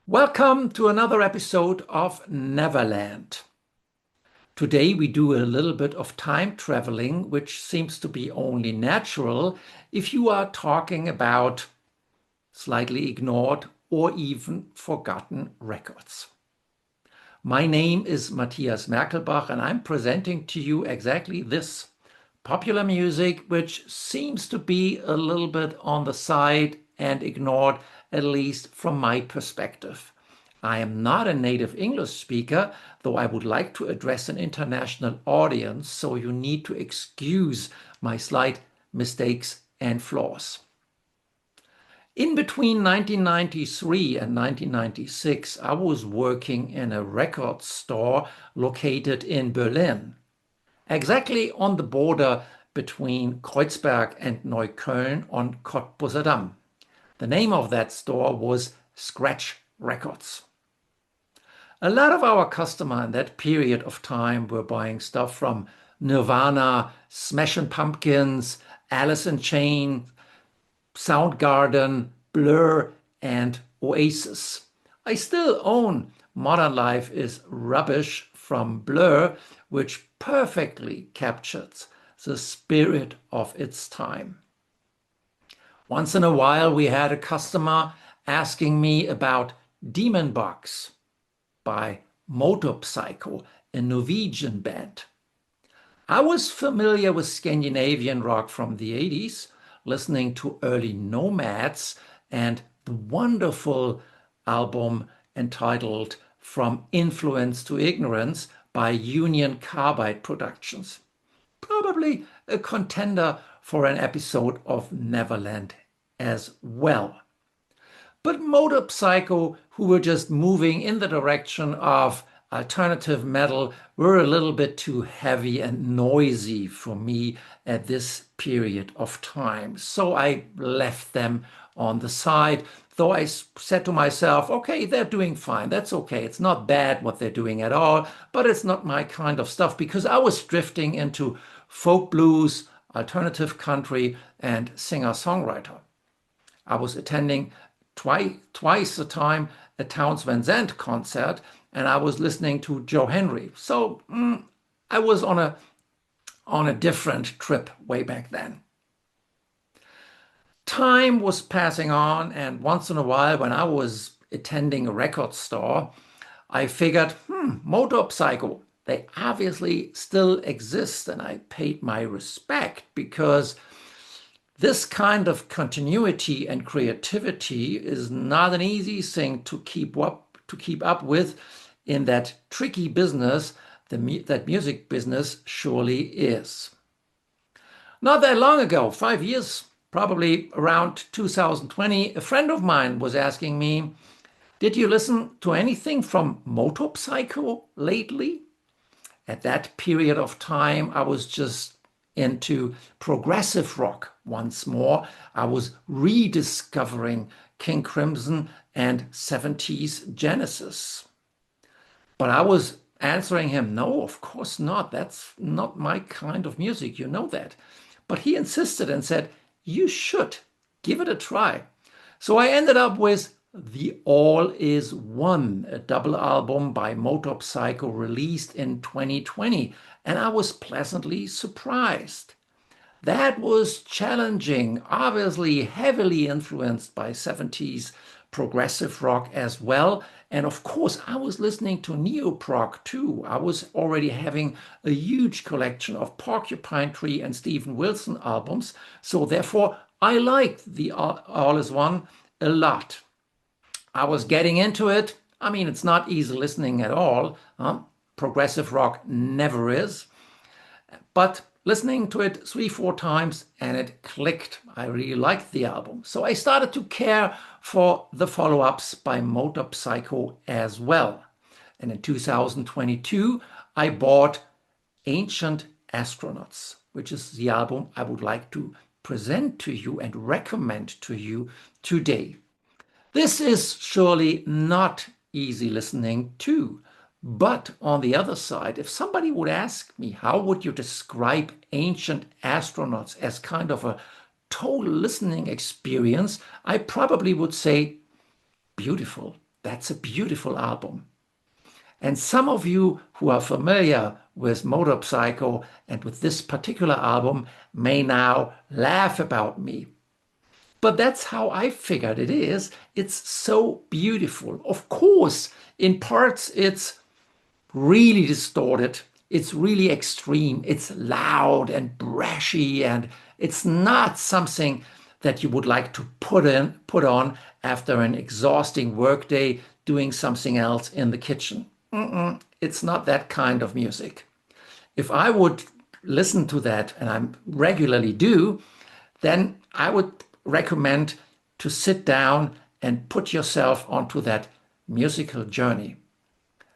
Welcome to another episode of Neverland. Today we do a little bit of time traveling, which seems to be only natural if you are talking about slightly ignored or even forgotten records. My name is Matthias Merkelbach and I'm presenting to you exactly this popular music, which seems to be a little bit on the side and ignored, at least from my perspective. I am not a native English speaker, though I would like to address an international audience, so you need to excuse my slight mistakes and flaws. In between 1993 and 1996, I was working in a record store located in Berlin, exactly on the border between Kreuzberg and Neukölln on Cottbuser Damm. The name of that store was Scratch Records. A lot of our customers in that period of time were buying stuff from Nirvana, Smashing Pumpkins, Alice in Chains, Soundgarden, Blur, and Oasis. I still own Modern Life is Rubbish from Blur, which perfectly captures the spirit of its time. Once in a while, we had a customer asking me about Demon Box by Motorpsycho, a Norwegian band. I was familiar with Scandinavian rock from the 80s, listening to early Nomads and the wonderful album entitled From Influence to Ignorance by Union Carbide Productions. Probably a contender for an episode of Neverland as well. But Motorpsycho, who were just moving in the direction of alternative metal, were a little bit too heavy and noisy for me at this period of time. So I left them on the side, though I said to myself, okay, they're doing fine. That's okay. It's not bad what they're doing at all, but it's not my kind of stuff because I was drifting into folk blues, alternative country, and singer-songwriter. I was attending twice a time a Townes Van Zandt concert, and I was listening to Joe Henry. So I was on a different trip way back then. Time was passing on, and once in a while, when I was attending a record store, I figured, Motorpsycho, they obviously still exist, and I paid my respect because this kind of continuity and creativity is not an easy thing to keep up with in that tricky business that music business surely is. Not that long ago, 5 years, probably around 2020, a friend of mine was asking me, did you listen to anything from Motorpsycho lately? At that period of time, I was just into progressive rock once more. I was rediscovering King Crimson and 70s Genesis. But I was answering him, no, of course not. That's not my kind of music. You know that. But he insisted and said, you should give it a try. So I ended up with The All Is One, a double album by Motorpsycho released in 2020, and I was pleasantly surprised. That was challenging, obviously heavily influenced by 70s progressive rock as well. And of course, I was listening to neo-prog too. I was already having a huge collection of Porcupine Tree and Steven Wilson albums. So therefore, I liked the All Is One a lot. I was getting into it. I mean, it's not easy listening at all. Progressive rock never is. But listening to it 3, 4 times and it clicked. I really liked the album. So I started to care for the follow-ups by Motorpsycho as well. And in 2022, I bought Ancient Astronauts, which is the album I would like to present to you and recommend to you today. This is surely not easy listening to. But on the other side, if somebody would ask me, how would you describe Ancient Astronauts as kind of a total listening experience, I probably would say beautiful, That's a beautiful album. And some of you who are familiar with Motorpsycho and with this particular album may now laugh about me. But that's how I figured it is. It's so beautiful. Of course, in parts, it's really distorted. It's really extreme. It's loud and brashy, and it's not something that you would like to put on after an exhausting workday doing something else in the kitchen. It's not that kind of music. If I would listen to that, and I regularly do, then I would recommend to sit down and put yourself onto that musical journey.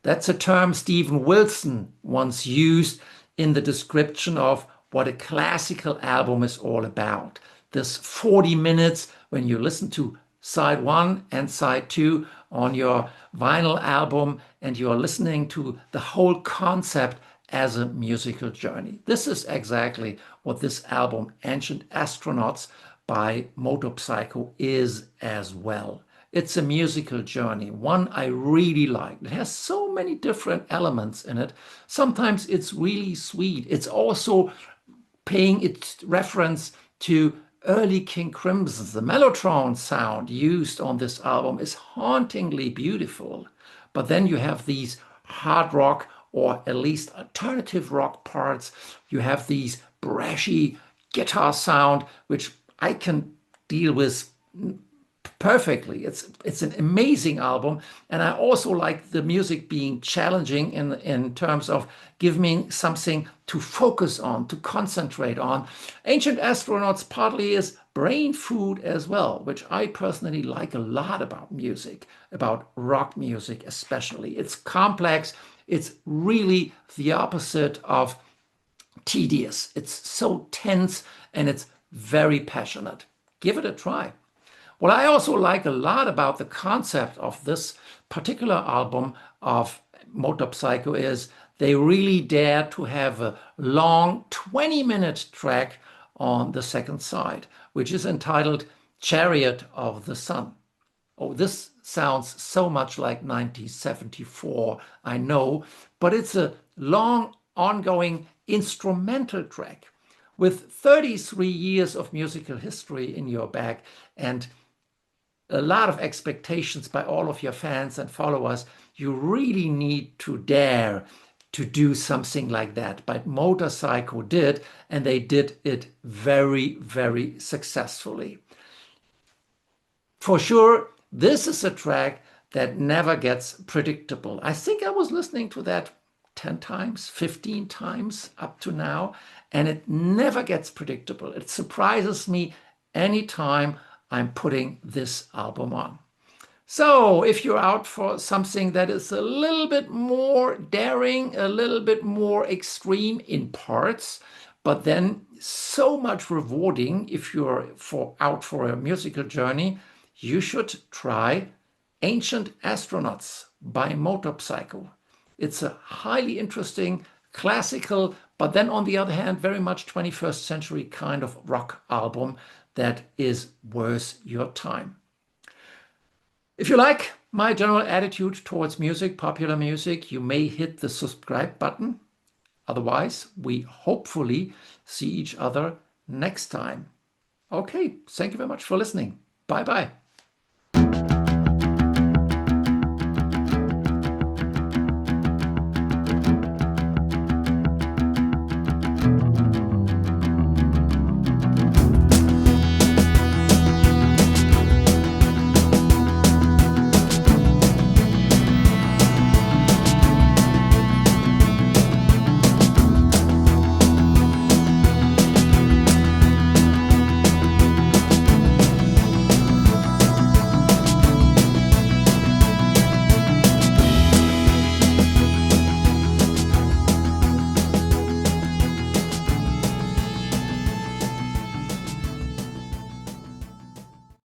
That's a term Steven Wilson once used in the description of what a classical album is all about. This 40 minutes when you listen to side one and side two on your vinyl album and you're listening to the whole concept as a musical journey. This is exactly what this album, Ancient Astronauts by Motorpsycho, is as well. It's a musical journey, one I really like. It has so many different elements in it. Sometimes it's really sweet. It's also paying its reference to early King Crimson. The mellotron sound used on this album is hauntingly beautiful. But then you have these hard rock or at least alternative rock parts. You have these brashy guitar sound, which I can deal with perfectly. It's an amazing album, and I also like the music being challenging in terms of giving me something to focus on, to concentrate on. Ancient Astronauts partly is brain food as well, which I personally like a lot about music, about rock music especially. It's complex. It's really the opposite of tedious. It's so tense and it's very passionate. Give it a try. What I also like a lot about the concept of this particular album of Motorpsycho is they really dare to have a long 20-minute track on the second side, which is entitled Chariot of the Sun. Oh, this sounds so much like 1974, I know, but it's a long, ongoing instrumental track with 33 years of musical history in your back and a lot of expectations by all of your fans and followers. You really need to dare to do something like that. But Motorpsycho did, and they did it very, very successfully. For sure, this is a track that never gets predictable. I think I was listening to that 10 times, 15 times up to now, and it never gets predictable. It surprises me anytime I'm putting this album on. So if you're out for something that is a little bit more daring, a little bit more extreme in parts, but then so much rewarding if you're out for a musical journey, you should try Ancient Astronauts by Motorpsycho. It's a highly interesting, classical, but then on the other hand, very much 21st century kind of rock album that is worth your time. If you like my general attitude towards music, popular music, you may hit the subscribe button. Otherwise, we hopefully see each other next time. Okay, thank you very much for listening. Bye-bye.